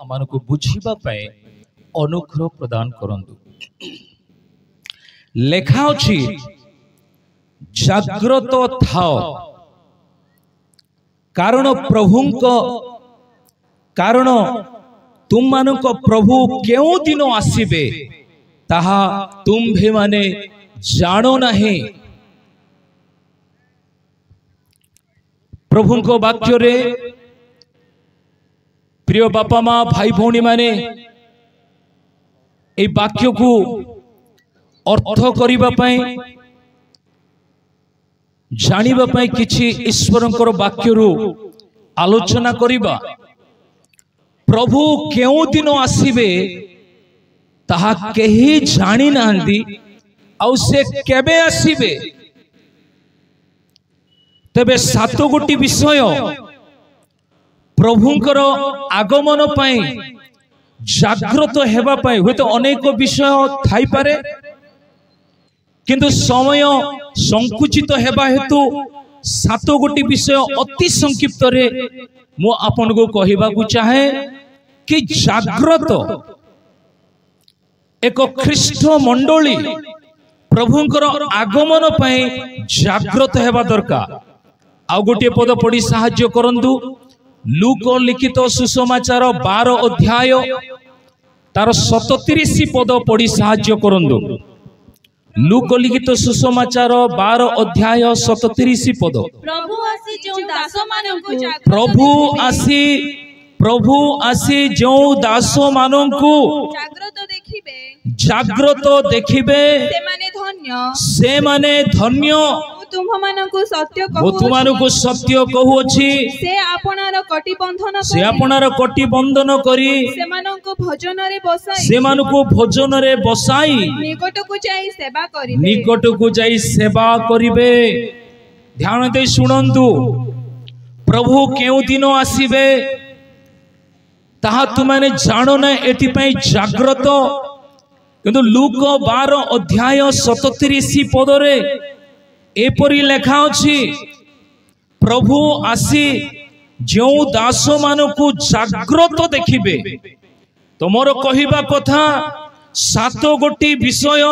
आमानकु बुझिबा पाए अनुग्रह प्रदान करंतु। लेखा अछि जाग्रत थाओ कारण प्रभुंको कारण तुम मानक प्रभु केउ दिन आसीबे ताहा तुम्भे माने जानो नहीं। प्रभुंको वाक्य रे प्रिय बापा माँ भाई भौणी माने ए वाक्य को अर्थ करिबा पई जानिबा पई किछि ईश्वरंकर वाक्य रु आलोचना करिबा। प्रभु केउ दिन आसीबे ताहा केही जानी नांदी आउ से केबे आसीबे। तबे सात गोटी विषय प्रभुंकर आगमन पाई जाग्रत हेबा पाई हुए तो अनेक विषय थाई पारे किंतु समय संकुचित हेबा हेतु सात गोटी विषय अति संक्षिप्त रे मु आपन को कहिबा को चाहे कि जाग्रत एक ख्रीष्ट मंडली प्रभुंकर आगमन पाई जाग्रत हेबा दरकार। आउ गोटे पद पढ़ी साहाय्य करंतु लूक लिखित सुसमाचार 12 अध्याय तार 37 पद पढ़ी साहाय्य करंतु। लूक लिखित सुसमाचार 12 अध्याय 37 पद। प्रभु आसी जो दास मानंकु जाग्रत देखिबे से माने धन्य। तुमମାନଙ୍କୁ सत्य कहूछि से आपनार कटी बंधन करी सेमानको भोजन रे बसाई निकटକୁ जाई सेवा करिवे। ध्यान दे सुनंतु प्रभु केउ दिन आसीबे ताहा तुमाने जानो ना एथि पई जाग्रत। किंतु लूक 12 अध्याय 37 पद रे एपरी लेखा अछि प्रभु आसी जो दास मानकु जाग्रत देखिबे। तो मोर कहिबा कथा सात गोटी विषय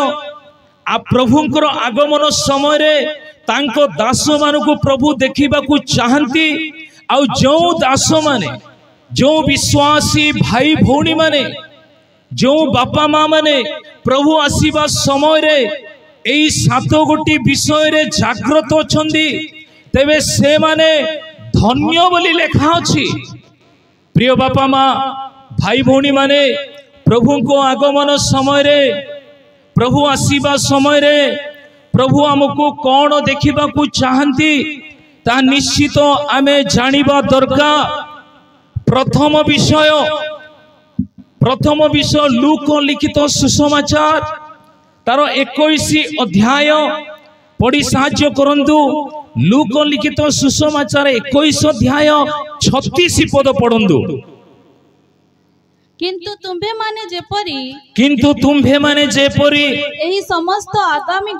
आ प्रभुंकर आगमन समय रे तांको दास मानकु प्रभु देखिबा को चाहंती। आ जो दास माने जो विश्वासी भाई भौणी माने जो बापा माँ माने प्रभु आसीबा समय रे एई सात गोटी विषय रे जाग्रत अछंदी तेबे से माने धन्य बोली लेखा अछि। प्रिय बापा माँ भाई भौणी माने प्रभु को आगमन समय रे प्रभु आसीबा समय रे प्रभु हमको कौन देखिबा को चाहंती ता निश्चित आमे जानिबा दरकार। प्रथम विषय लूक लिखित सुसमाचार तार 21 अध्याय पढ़ी साहाय्य करंतु। लूक लिखित सुसमाचार 21 अध्याय 36 पद पढ़ंतु। किंतु तुम्भे माने जेपरी एही समस्त आगामी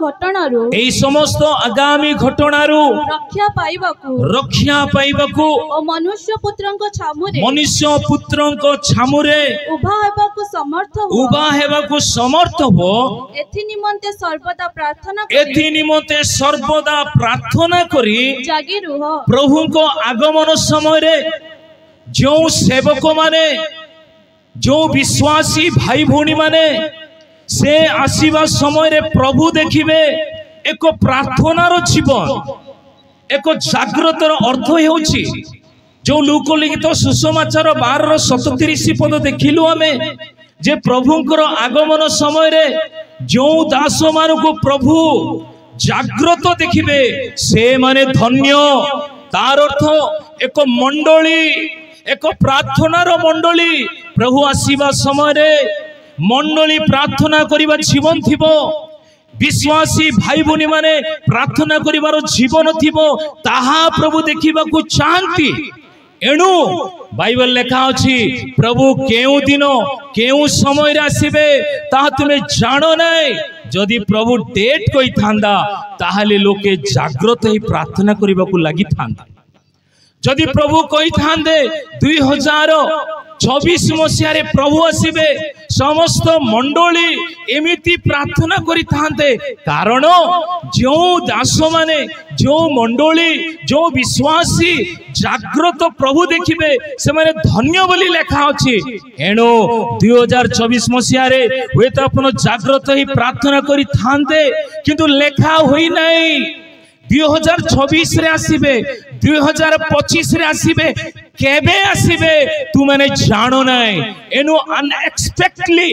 घटनारू रक्षा पाइबाकू ओ मनुष्य पुत्रंको छामुरे उभा हेबाकू समर्थ हो एथि निमंते सर्वदा प्रार्थना करी जागी रुह। प्रभु को आगमन समय रे जो सेवक माने जो विश्वासी भाई भौणी माने से आसीबा समय रे प्रभु देखिबे एक प्रार्थनार जीवन एक जाग्रतर अर्थ हेउछि जो लूक लिखित सुसमाचार 12:37 पद देखिलु आमे जे प्रभुंकर आगमन समय रे जो दास मानकु प्रभु जाग्रत देखिबे से माने धन्य। तार अर्थ एक मंडली एक प्रार्थनार मंडली प्रभु आसीबा समय रे मंडली प्रार्थना करिबा जीवन थिबो विश्वासी भाई भौणी माने प्रार्थना करिबार जीवन थिबो ताहा प्रभु देखिबा को चाहंती। एणु बाइबल लेखा अछि प्रभु केउ दिन केउ समय रे आसीबे ता तुमे जानो नै। जदि प्रभु डेट कोइ थांदा ताहाले लोके जाग्रत ही प्रार्थना करिबा को लागि थांदा। जदि प्रभु कही थांदे 2024 मसीह रे प्रभु आसीबे समस्त मंडली एमिति प्रार्थना करि थांते कारण जो दास माने जो मंडली जो विश्वासी जागृत प्रभु देखिबे से माने धन्य बोली लेखा अछि। एणो 2024 मसीह रे हुए तो अपन जागृत ही प्रार्थना करि थांते किंतु लेखा होई नाही। 2026 रे आसीबे 2025 रे आसीबे केबे आसीबे तू माने जानो नाही। एनु अनएक्सपेक्टली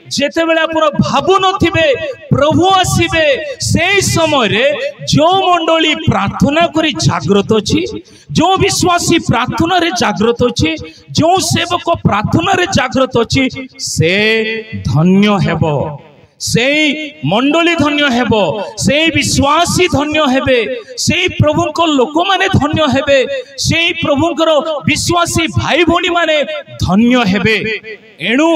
जेते बेले अपन भाबु नथिबे प्रभु आसीबे से समय रे जो मंडली प्रार्थना करी जागृत अछि जो विश्वासी प्रार्थना रे जागृत अछि जो सेवक प्रार्थना रे जागृत अछि से धन्य हेबो से मंडली धन्य हेबो से विश्वासी धन्य हेबे से प्रभु को लोक माने धन्य हेबे से प्रभु विश्वासी भाई भौणी माने धन्य हेबे। एणु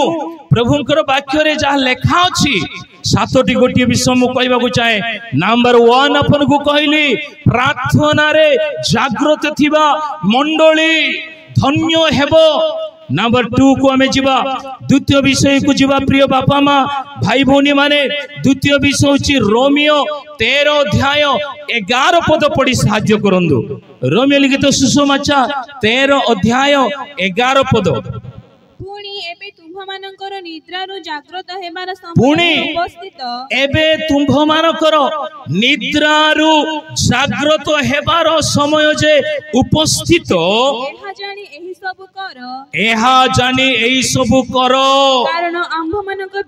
प्रभुंकर वाक्य रे जहा लेखा अछि सातोटी गोटी विषय मु कहबा को चाहे। नंबर 1 अपन को कहली प्रार्थना रे जागृत थिबा मंडली धन्य हेबो। नंबर 2 को हमें जीवा द्वितीय विषय को जीवा प्रिय बापा माँ भाई भौणी माने द्वितीय विषय होची रोमियो 13 अध्याय 11 पद पढ़ी साहाय्य करंदु। रोमियो लिखित सुसमाचार 13 अध्याय 11 पद। पुणी एबे तुम्भमानकर निद्रारु जागृत हेबार पुणी समय उपस्थित एबे तुम्भमानकर निद्रारु जागृत हेबार समय जे उपस्थित एहा जानी एही सब कर कारण आंभ मानकर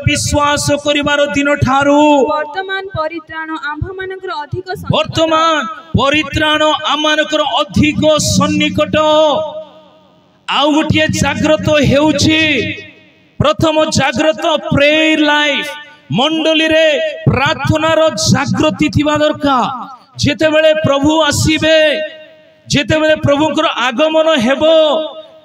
विश्वास करिबार दिन ठारू वर्तमान परित्राण आम मानकर अधिक सन्निकट। आउ गोटे जागृत हेउछि प्रथम जागृत प्रेयर लाइफ मंडली रे प्रार्थनार जागृति थिबा दरकार। जेतेबेले प्रभु आसीबे जेतेबेले प्रभुकर आगमन हेबो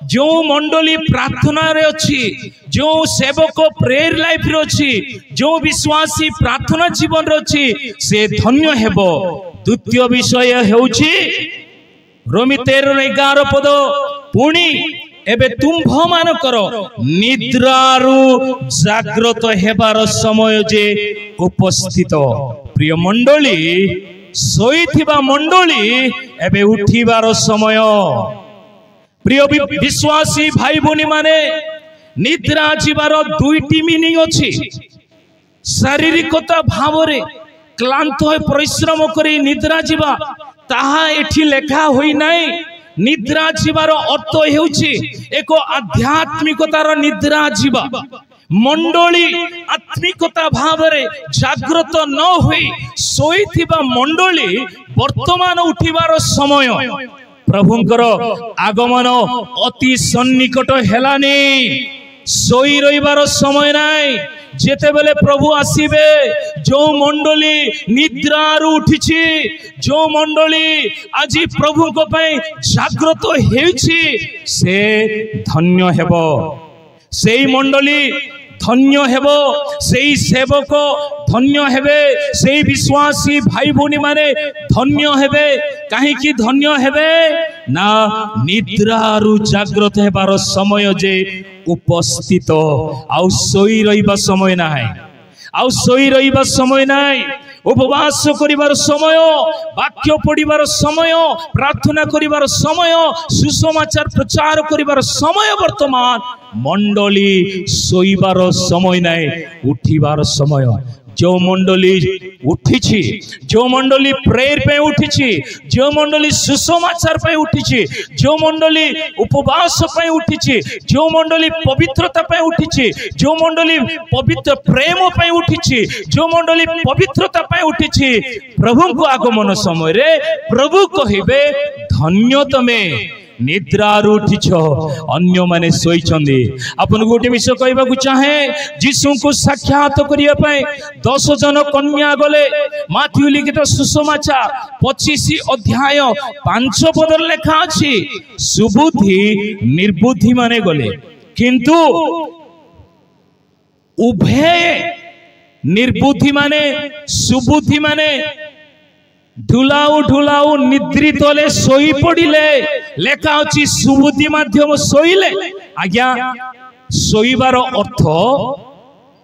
जो मंडली प्रार्थना रे अछि जो सेवक प्रेयर लाइफ रे अछि जो विश्वासी प्रार्थना जीवन रे अछि से धन्य हेबो। द्वितीय विषय हेउछि रोमी 13:11 पद। पुणी एबे तुम्भ मानकर निद्रारु जागृत हेबार समय जे उपस्थित। प्रिय मंडली सोईथिबा मंडली एबे उठिबार समय। प्रिय विश्वासी भाई भौणी माने निद्रा जीवार दुईटी मीनिंग अछि। शारीरिकता भाव रे क्लांत होय परिश्रम करी निद्रा जीवा ताहा एठी लेखा होई नाही। निद्रा जीवार अर्थ हेउछि एक आध्यात्मिकतार निद्रा जीवा। मंडली आत्मिकता भाव रे जागृत न होई सोईथिबा मंडली वर्तमान उठिबार समय। प्रभुंकर आगमन अति सन्निकट हेलानी सोई रहिबार समय नाई। जेतेबेले प्रभु आसीबे जो मंडली निद्रारु उठिछि जो मंडली आज प्रभु को पई जागृत हेउछि से धन्य हेबो। सेई मंडली धन्य हेबो सेई सेवक धन्य हेबे सेई विश्वासी भाई भौणी माने धन्य हेबे। काहे कि धन्य हेबे ना निद्रारु जागृत हेबार समय जे उपस्थित। आउ सोई रहिबा समय नाही आउ सोई रहिबा समय नाही। उपवास करिबार समय वाक्य पढ़िबार समय प्रार्थना करिबार समय सुसमाचार प्रचार करिबार समय वर्तमान मंडली सोईबार समय नाही उठिबार समय। जो मंडली उठिछि जो मंडली प्रेयर पे उठिछि जो मंडली सुसमाचार पे उठिछि जो मंडली उपवास पे उठिछि जो मंडली पवित्रता पे उठिछि जो मंडली पवित्र प्रेम पे उठिछि जो मंडली पवित्रता पे उठिछि प्रभु को आगमन समय रे प्रभु कहिबे धन्य तमे निद्रारु उठिछ अन्य माने सोईचंदी। अपन गोटे विषय कहबा को चाहे यीशु को साक्षात करिया पय 10 जन कन्या गले। माथ्यू लिखित सुसमाचार 25 अध्याय 5 पद लेखा अछि सुबुद्धि निर्बुद्धि माने गले किंतु उभय निर्बुद्धि माने सुबुद्धि माने ढुलाऊ ढुलाऊ निद्रित ले सोई पड़िले लेखा अछि सुबुद्धि माध्यम सोइले आज्ञा सोइबार अर्थ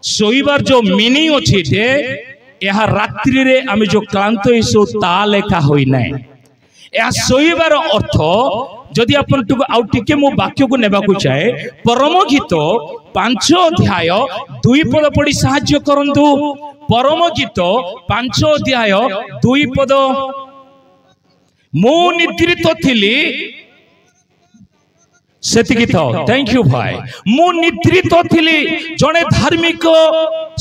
सोइबार जो मीनिंग अछि जे यह रात्रि रे आमे जो क्लांत होइसो ता लेखा होई नै यह सोइबार अर्थ जदि अपन आउ टिके मो वाक्य को नेबा को चाहे परम गीत 5 अध्याय 2 पद पढ़ी साहाय्य करंतु परम गीत 5 अध्याय 2 पद मो निद्रित थिली सेतिकी था थैंक यू भाई मु निद्रित थिली जने धार्मिक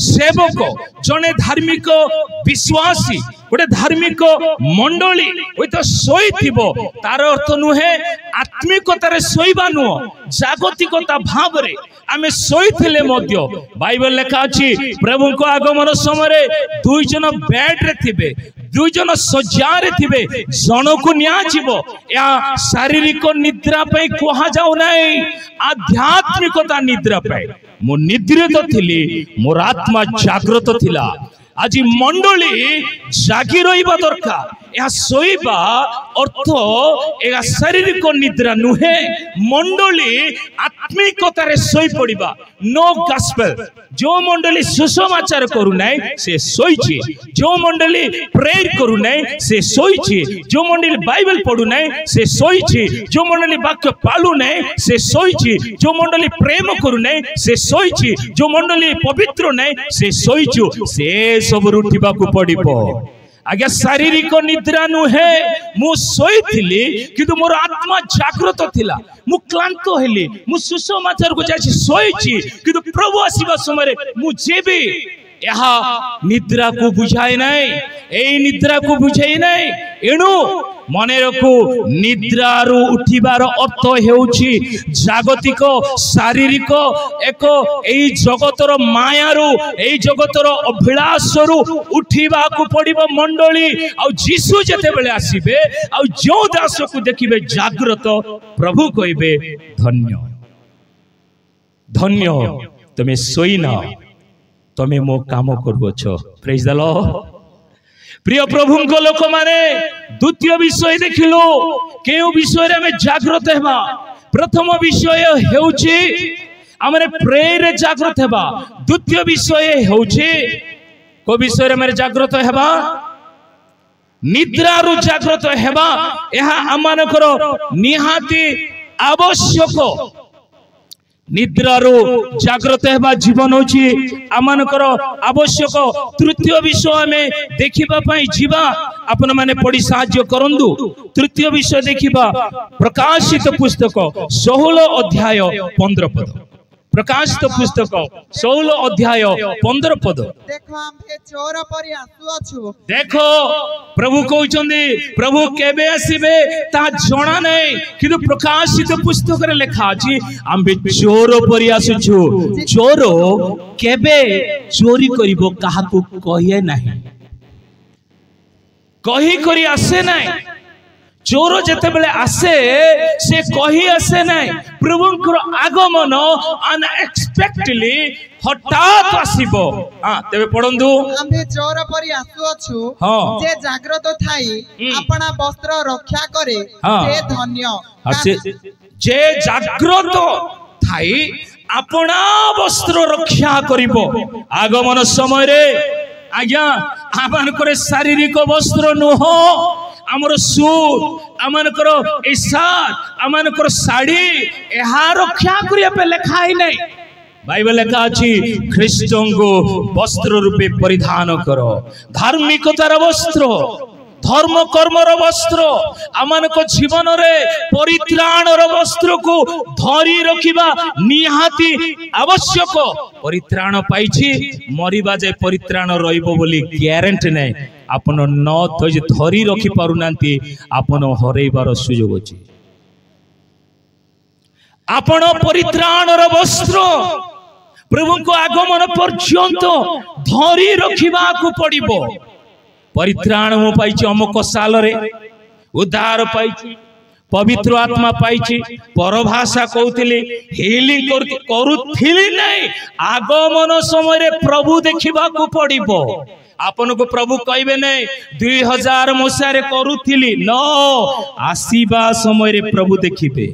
सेवक जने धार्मिक विश्वासी गोटे धार्मिक मंडली तो शोइथिबो तार अर्थ नुहे आत्मिकतार शोइबा नुह जागतिकता भाव रे आमे शोइथिले मध्य बाइबल लेखा अछि प्रभु को आगमन समय दुई जन बेड रे थिबे दुई जन शय्या रे थिबे जन को न्या जीवो या शारीरिक निद्रा पे कहा जाउ नै आध्यात्मिकता निद्रा पे मु निद्रित थिली मोर आत्मा जागृत थिला आज मंडली जागी रहिबा दरकार या सोइबा अर्थ या शारीरिक निद्रा नुहे मंडली आत्मिकतारे सोई पड़िबा नो गॉस्पेल जो मंडली सुसमाचार करू नै से सोइछि जो मंडली प्रेयर करू नै से सोइछि जो मंडली बाइबल पढू नै से सोइछि जो मंडली वाक्य पालू नै से सोइछि जो मंडली प्रेम करू नै से सोइछि जो मंडली पवित्र नै से सोइछु से सब उठिबा को पड़िबो आज्ञा शारीरिक निद्रा नुहे मु सोइथिली किंतु मोर आत्मा जागृत थिला मु क्लांत हेली मु सुसमाचार को जाछि सोइछि किंतु प्रभु आसीबा समय मु जेबी यहा निद्रा को बुझाए नै एई निद्रा को बुझाई नै एणु मने रखु निद्रारु उठिबार अर्थ हेउछि जागतिक शारीरिक एक एई जगतर मायारु एई जगतर अभिलाषरु उठिबा को पड़िबो मंडली आ जीसु जते बेले आसीबे आ जो दास को देखिबे जागृत प्रभु कहिबे धन्य धन्य तमे सोइना तमे मो काम करबोछ प्रेज द लॉर्ड प्रिय प्रभु को लोक माने द्वितीय विषय देखिलो केउ विषय रे हमें जागृत हेबा प्रथम विषय हेउची हमरे प्रेयर रे जागृत हेबा द्वितीय विषय हेउची को विषय रे हमें जागृत हेबा निद्रा रु जागृत हेबा एहा अमानकर निहाती आवश्यक निद्रारो जागृत हेबा जीवन होची आमानकर आवश्यक तृतीय विषय में देखिबा पई जीवा अपन माने पढ़ी साहाय्य करंदु तृतीय विषय देखिबा प्रकाशित पुस्तक 16 अध्याय 15 पद प्रकाशित पुस्तक 16 अध्याय 15 पद देखो आमे चोर परि आसु अछु देखो प्रभु कहउचंदी प्रभु केबे आसीबे ता जणा नै किंतु प्रकाशित पुस्तक रे लिखा अछि आमे चोर परि आसुछु चोर केबे चोरी करिवो काहा को कहिए नाही कहि करी आसे नाही चोर जते बेले आसे से कही आसे नाही प्रभुंकर आगमन अनएक्सपेक्टेडली हठात आसीबो हां तबे पढंदु आमे चोर परि आसु अछु जे जागृत थाई अपना वस्त्र रक्षा करे से धन्य से जे जागृत थाई अपना वस्त्र रक्षा करिवो आगमन समय रे आज्ञा आमानकर शारीरिक वस्त्र नुह आमर सूट आमानकर इसार आमानकर साड़ी एहा रक्षा करिया पे लेखा ही नहीं बाइबल लेखा अछि ख्रीष्टन को वस्त्र रूपे परिधान करो धार्मिकतार वस्त्र धर्म कर्मर वस्त्र आमानक जीवन रे परित्राणर वस्त्र को धरी रखिबा निहाती आवश्यक परित्राण पाइछि मरिबा जे परित्राण रहिबो बोली ग्यारंटी नै आपन न धरी रखि पारु नांती आपन हरैबार सुयोग अछि आपन परित्राणर वस्त्र प्रभु को आगमन पर्यंत धरी रखिबा को पड़िबो परित्राण मु पाइछि अमुक साल रे उद्धार पाइछि पवित्र आत्मा पाइछि परभाषा कहउतिली हीलिंग करूथिली नै आगमन समय रे प्रभु देखिबा को पड़िबो आपन को प्रभु कहबे नहीं 2000 मसीह करूथिली न आसीबा समय रे प्रभु देखिबे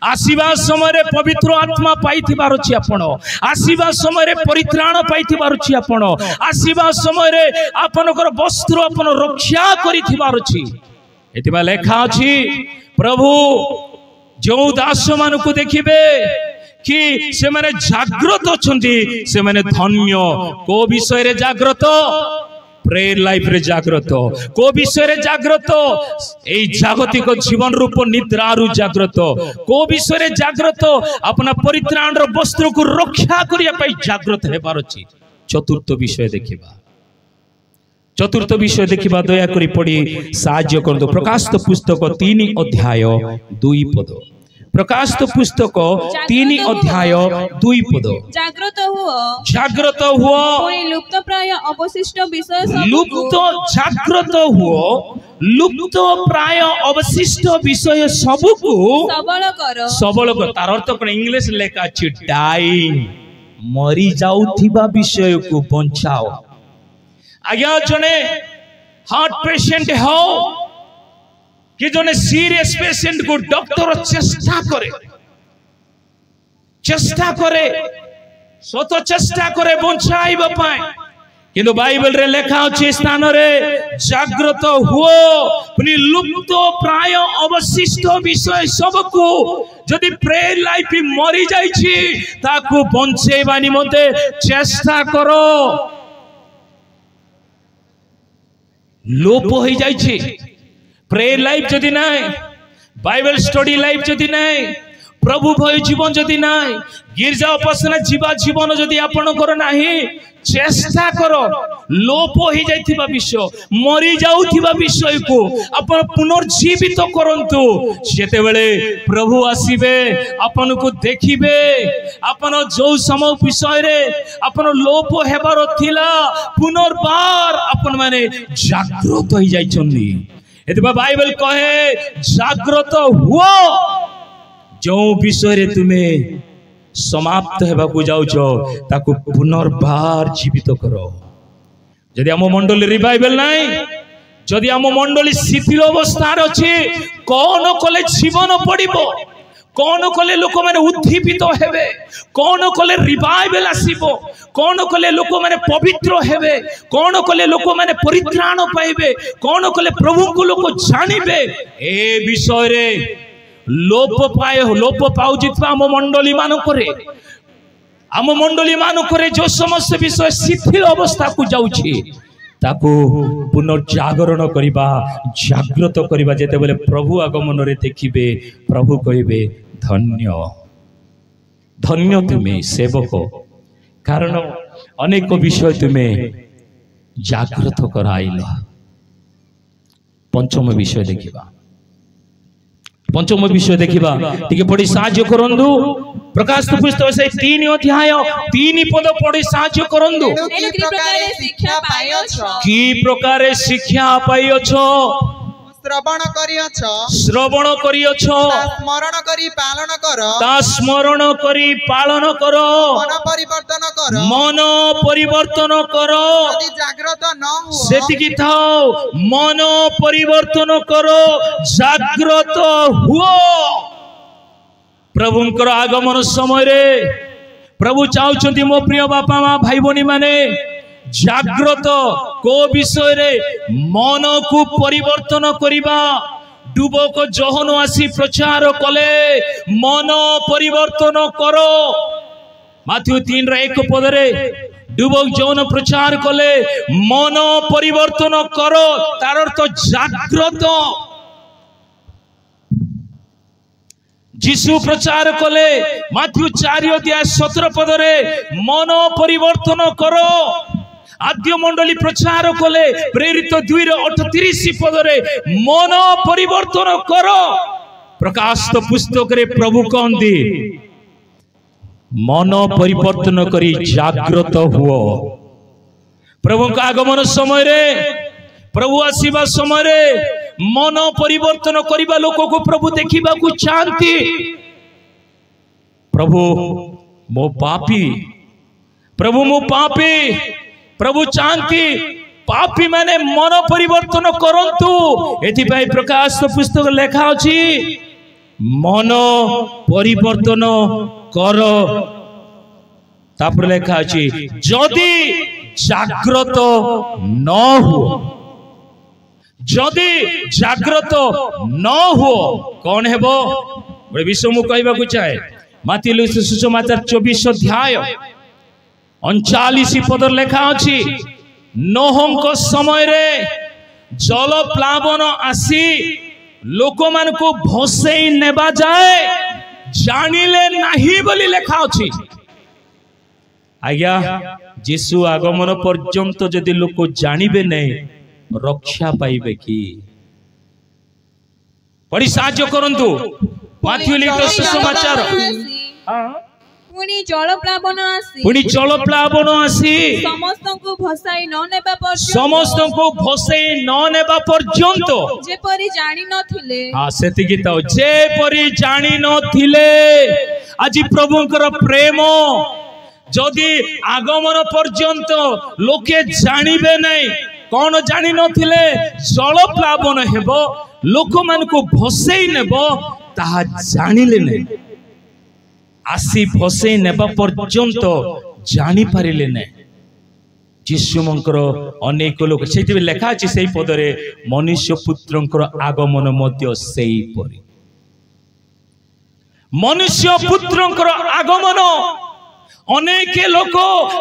आसीबा समय रे पवित्र आत्मा पाइथिबार अछि आपण आसीबा समय रे परित्राण पाइथिबार अछि आपण आसीबा समय रे आपनकर वस्त्र आपन रक्षा करिथिबार अछि एतिबा लेखा अछि प्रभु जो दास मान को देखिबे कि से माने जागृत अछंती से माने धन्य को विषय रे जागृत प्रेयर लाइफ रे जागृत को विषय रे जागृत ए जागतिक जीवन रूप निद्रा रु जागृत को विषय रे जागृत अपना परित्राण रो वस्त्र को रक्षा करिया पई जागृत हेबार अछि चतुर्थ विषय देखिबा दया करी पड़ी साहाय्य करदो प्रकाशित पुस्तक 3 अध्याय 2 पद प्रकाशित पुस्तक 3 अध्याय 2 पद जागृत हुओ पुनी लुप्त प्राय अवशिष्ट विषय सब लुप्त जागृत हुओ लुप्त प्राय अवशिष्ट विषय सब को सबल कर तार अर्थ कोन इंग्लिश लेखा अछि डाइंग मरी जाउथिबा विषय को बंचाओ आज्ञा जने हार्ट पेशेंट हो कि जने सीरियस पेशेंट को डॉक्टर चेष्टा करे स्वत चेष्टा करे बंचाइबा पाए किंतु बाइबल रे लेखा अछि स्थान रे जागृत हुओ पुनी लुप्त प्राय अवशिष्ट विषय सब को जदि प्रेयर लाइफ मरी जाई छी ताकू बंचेबा निमते चेष्टा करो लोप हो जाई छी प्रेयर लाइफ जदि नहीं बाइबल स्टडी लाइफ जदि नहीं प्रभु भय जीवन जदि नहीं गिरजा उपासना जीवन जदि आपण कर नाही चेष्टा करो लोप हो जाइथिबा विषय मरी जाउथिबा विषय को आपण पुनर्जीवित करंतु सेते बेले प्रभु आसीबे आपण को देखिबे आपण जो समय विषय रे आपण लोप हेबार थिला पुनर्बार आपण माने जागृत हो जाइछन्नी एतबा बाइबल कहे जागृत हुओ जो विषय रे तुमे समाप्त हेबाकू जाउछो ताकू पुनर्बार जीवित करो जदि आम मंडली रिवाइवल नाही जदि आम मंडली शिथिल अवस्था अछि कोन कले जीवन पड़िबो कोन कले लोक माने उद्दीपित हेबे कोन कले रिवाइवल आसीबो कोन कले लोक माने पवित्र हेबे कोन कले लोक माने परित्राण पाइबे कोन कले प्रभु को लोक जानिबे ए विषय रे लोप पाउ जितबा आम मंडली मान करे जो समस्त विषय शिथिल अवस्था को जाउछि ताकू पुनर्जागरण करिबा जागृत करिबा जेते बेले प्रभु आगमन रे देखिबे प्रभु कहिबे धन्य धन्य तुमे सेवक कारण अनेक विषय तुमे जागृत कराइल पंचम विषय देखिबा टिके पढ़ी साहाय्य करंदु प्रकाशित पुस्तक से 3 अध्याय 3 पद पढ़ी साहाय्य करंदु की प्रकार शिक्षा पाइयो श्रवण करियो स्मरण करी पालन करो मन परिवर्तन करो जागृत न हो सेतिकी थाओ मन परिवर्तन करो जागृत हुओ प्रभुंकर आगमन समय रे प्रभु चाहुचंती मो प्रिय बापा मां भाई भनी माने जागृत को विषय रे मन को परिवर्तन करिबा डुबक जहन आसी प्रचार कले मन परिवर्तन करो माथ्यू 3:1 पदरे डुबक जहन प्रचार कले मन परिवर्तन करो तार अर्थ जागृत जीशु प्रचार कले माथ्यू 4:17 पदरे मन परिवर्तन करो आद्य मंडली प्रचार कले प्रेरित 2:38 पदरे मन परिवर्तन करो प्रकाशित पुस्तक रे प्रभु कहंदी मन परिवर्तन करी जागृत हुओ प्रभु का आगमन समय रे प्रभु आसीबा समय रे मन परिवर्तन करिबा लोक को प्रभु देखिबा को चाहती प्रभु मो पापी प्रभु चाहती पापी माने मन परिवर्तन करंतु एथि पई प्रकाश पुस्तक लेखा अछि मन परिवर्तन कर तापर लेखा अछि जदि जागृत न हो जदि जागृत न हो कौन हेबो बड़े विषय मु कहबा को चाहे माथी लिखित सुसमाचार 24 अध्याय 39 पद लेखा अछि नोहंको समय रे जल प्लावन आसी लोक मान को भसेई नेबा जाए जानिले नाही बोली लेखा अछि आज्ञा जीशु आगमन पर्यंत जदि लोक जानिबे नहीं रक्षा पाइबे कि बड़ी साहाय्य करंतु माथी लिखित सुसमाचार पुनी जल प्लावन आसी समस्त को भसाई न नेबा पर्यंत जेपरि जानि नथिले सेति गीत जेपरि जानि नथिले आज प्रभुंकर प्रेम जदि आगमन पर्यंत लोके जानिबे नहीं कौन जानि नथिले जल प्लावन हेबो लोक मान को भसेई नेबो ताहा जानिले नहीं आसी भसेई नेबा पर्यंत जानि पारिले नहीं जीशु मंकर अनेक लोक सेति लेखा अछि सेही पदरे मनुष्य पुत्रंकर आगमन मध्य सेही परि मनुष्य पुत्रंकर आगमन अनेक लोक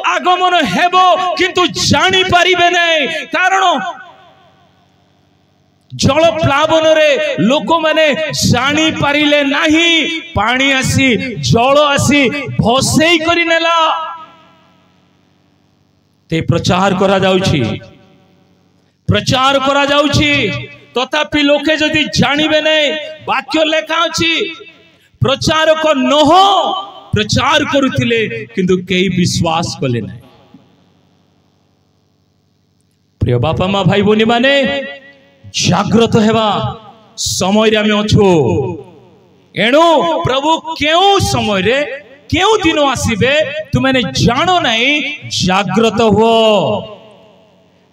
आगमन हेबो किंतु जानि पारिबे नहीं कारण जल प्लावन रे लोक माने जानि पारिले नाही पानी आसी जल आसी भसेई करि नेला ते प्रचार करा जाउछि तथापि लोके जदि जानिबे नहीं वाक्य लेखा अछि प्रचारक नह प्रचार करुथिले किंतु केही विश्वास कले नहीं प्रिय बापा माँ भाई बोनी माने जागृत हेबा समय रे आमे अछु एणु प्रभु केउ समय रे केउ दिन आसीबे तुमने जानो नहीं जागृत हो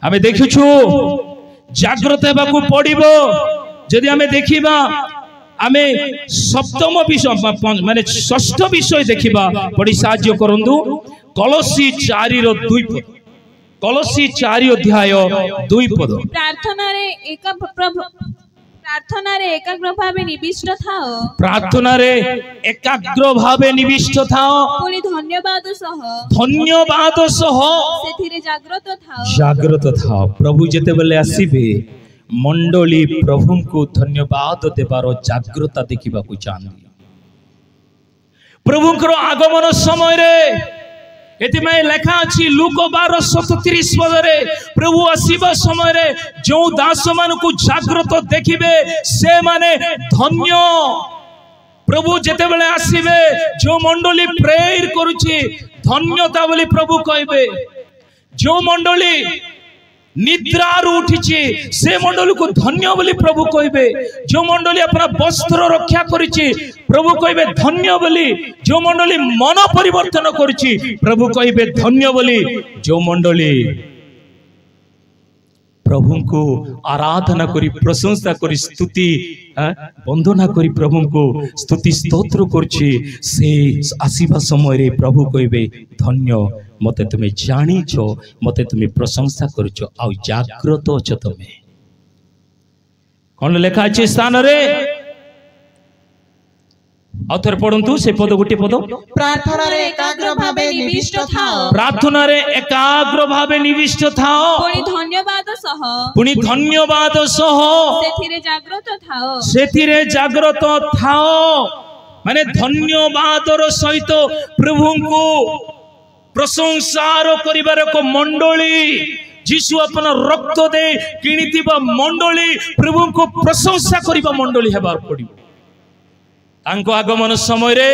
आमे देखिछु जागृत हेबा को पड़िबो जदि आमे देखिबा आमे सप्तम विषय माने षष्ठ विषय देखिबा बड़ी साहाय्य करंदु कलसी 4 रो 2 पद कलसी 4 अध्याय 2 पद प्रार्थना रे एकाग्र भावे निविष्ट थाओ पुनी धन्यवाद सह सेथिरे जागृत थाओ प्रभु जेते बेले आसीबे मंडली प्रभु को धन्यवाद देवार जागृता देखा चाहती प्रभुंकर आगमन समय रे लेखा अच्छी लूक 12:37 पदरे प्रभु आसीबा समय रे जो दास मान को जागृत देखिबे से माने धन्य प्रभु जेते बेले आसीबे जो मंडली प्रेयर करूची धन्यता बोली प्रभु कहबे जो मंडली निद्रारू उठी से मंडली को धन्य बोली प्रभु कहबे जो मंडली अपना वस्त्र रक्षा करिछि प्रभु कहबे धन्य बोली जो मंडली मन परिवर्तन करिछि प्रभु कहबे धन्य बोली जो मंडली प्रभु को आराधना करी प्रशंसा करी स्तुति वंदना करी प्रभु को स्तुति स्तोत्र करछि से आसीबा समय रे प्रभु कहबे धन्य मते तुम्हें जानिछ मते तुम्हें प्रशंसा करछ आ जागृत अछ तुम्हें कौन लेखा अछि स्थान रे आउथर पढंतु से पद गोटे पद प्रार्थना रे एकाग्र भावे निविष्ट थाओ पुनी धन्यवाद सह सेथिरे जागृत थाओ माने धन्यवादर सहित प्रभु को प्रशंसार करिबार को मंडली जीशु अपना रक्त दे किनिथिबा मंडली प्रभु को प्रशंसा करिबा मंडली हेबार पड़िबो तांको आगमन समय रे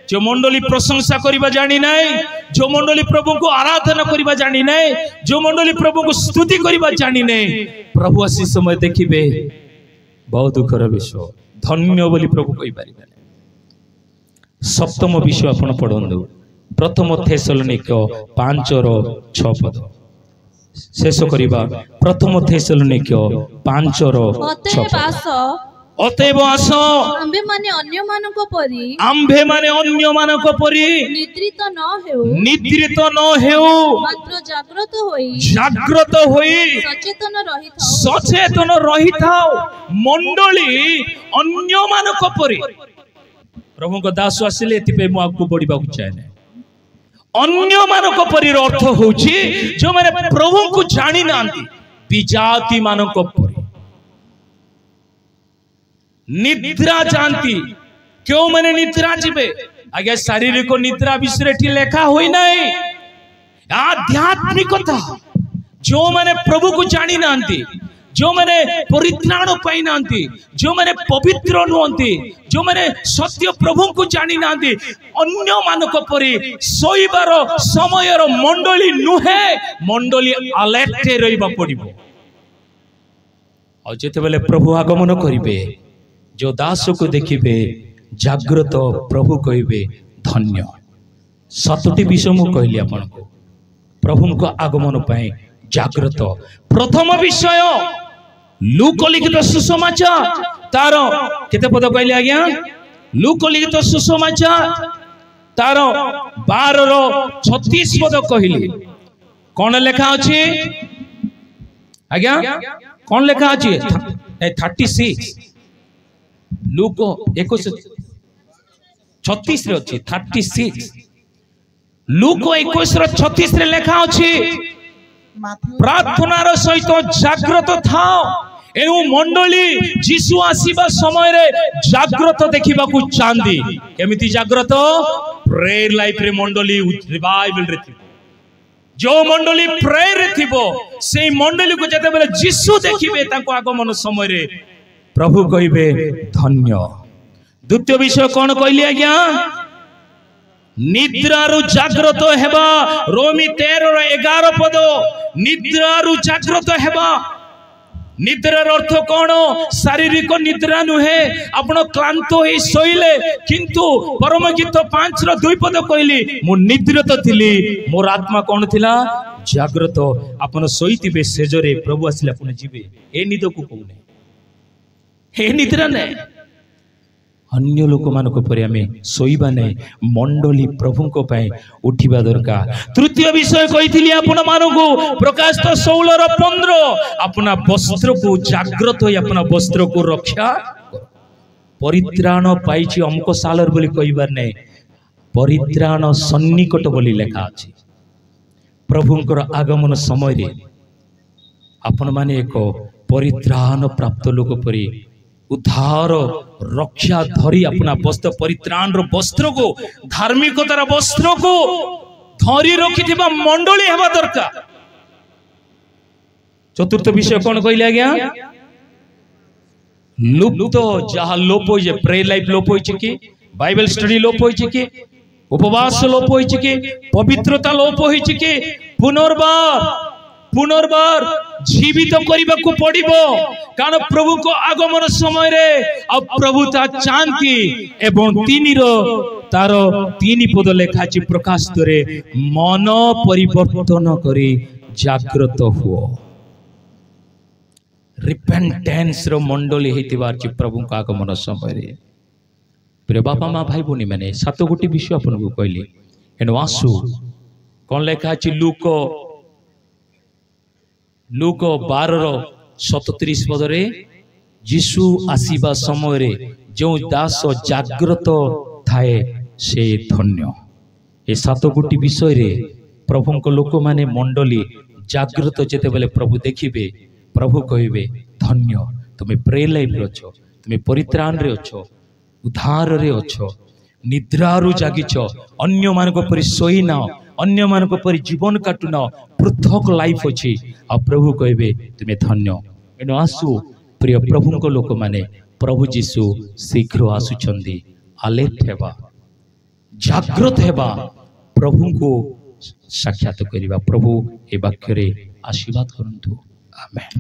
जो मंडली प्रशंसा करिबा जानि नाही जो मंडली प्रभु को आराधना करिबा जानि नाही जो मंडली प्रभु को स्तुति करिबा जानि नाही प्रभु आसी समय देखिबे बहुत दुखर विषय धन्य बोली प्रभु कहि परिबा सप्तम विषय आपण पढंदु प्रथम थेसलोनिक 5:6 पद शेष करिबा प्रथम थेसलोनिके 5:6 अतएव आस आम्भे माने अन्य मानक परी निद्रित न हेउ मात्र जाग्रत होई सचेतन रहिथाओ मंडली अन्य मानक परी प्रभु को दास आसिले एतिपे मु आगु बढ़िबा को चाहे अन्य मानक परी अर्थ होची जो माने प्रभु को जानि नांती विजाति मानक परी निद्रा जानती क्यों मैंने निद्रा जीवे आगे शारीरिक निद्रा विषय लेखा हुई नहीं आध्यात्मिकता जो मैंने प्रभु को जानी नांती जो मैंने परित्राण पाई नांती जो मैंने पवित्र नुहंती जो मैंने सत्य प्रभु को जानी नांती अन्य मानक परी सोइबार समयर मंडली नुहे मंडली अलर्ट रहिबा पड़िबो और जेते बेले प्रभु आगमन करिवे जो दास को देखिबे जागृत प्रभु कहबे धन्य 7टी विषय मु कहली आपन को प्रभु को आगमन पाए जागृत प्रथम विषय लूक लिखित सुसमाचार तार केते पद कहली आज्ञा लूक लिखित सुसमाचार तार 12:36 पद कहली कौन लेखा अछि आज्ञा कौन लेखा अछि 36 लूक 21:36 रे अछि 36 लूक 21:36 रे लेखा अछि प्रार्थनार सहित जागृत थाओ एउ मंडली जीसु आसीबा समय रे जागृत देखिबा को चांदी केमिति जागृत प्रेयर लाइफ रे मंडली रिवाइवल रे थी जो मंडली प्रेयर रे थिबो से मंडली को जते बेले जीसु देखिबे ताको आगमन समय रे प्रभु कहबे धन्य द्वितीय विषय कौन कहली आज्ञा निद्रारु जागृत हेबा रोमी 13:11 पद निद्रारु जागृत हेबा निद्रार अर्थ कौन शारीरिक निद्रा नुहे आपण क्लांत होई सोइले किंतु परम गीत 5:2 पद कहली मु निद्रित थिली मोर आत्मा कौन थिला जागृत आपण सोइतिबे सेजरे प्रभु आसिले आपण जीवे ए निद को कहने हे निद्रा ने अन्य लोक मानक परे हमें सोइबा नै मंडली प्रभु को पाए उठिबा दरकार तृतीय विषय कहिथिली आपण मानकु प्रकाश तो 16:15 अपना वस्त्र को जागृत होई अपना वस्त्र को रक्षा परित्राण पाइछि हमको सालर बोली कहिबार नै परित्राण सन्निकट बोली लेखा अछि प्रभुंकर आगमन समय रे आपण माने एक परित्राण प्राप्त लोक परि उद्धार रक्षा धरी अपना वस्त्र परित्राण रो वस्त्र को धार्मिकतार वस्त्र को धरी रखिथिबा मंडली हेबा दरकार चतुर्थ विषय कौन कहले आज्ञा लुप्त जहा लोप होई जे प्रेयर लाइफ लोप होई कि बाइबल स्टडी लोप होई कि उपवास लोप होई कि पवित्रता लोप होई कि पुनर्बार जीवित करने को पड़िबो कारण प्रभु को आगमन समय रे आ प्रभु ता चांती एवं तार 3 पद लेखा छि प्रकाश तरे मन परिवर्तन करी जागृत हुओ रिपेंटेंस रो मंडली हेतिबार छि प्रभु को आगमन समय रे प्रिय बापा माँ भाई भौणी मैंने 7 गोटी विषय आपन को कहली एनो आसु कोन लेखा छि लूक 12:37 पदरे जीशु आसीबा समय रे जो दास जागृत थाए से धन्य ए 7 गोटी विषय रे प्रभु को लोक माने मंडली जागृत जेते बेले प्रभु देखिबे प्रभु कहबे धन्य तुमे प्रेयर लाइफ रे अछो तुमे परित्राण रे अछो उद्धार रे अछो निद्रारु जागिछ अन्य मानको परि सोई ना अन्य मानको परि जीवन काटुना पृथक लाइफ अछि आ प्रभु कहबे तुमे धन्य एनो आसु प्रिय प्रभु को लोक माने प्रभु जीशु शीघ्र आसुचंदी अलर्ट हेबा जागृत हेबा प्रभु को साक्षात करिबा प्रभु ए वाक्य रे आशीर्वाद करंतु आमेन।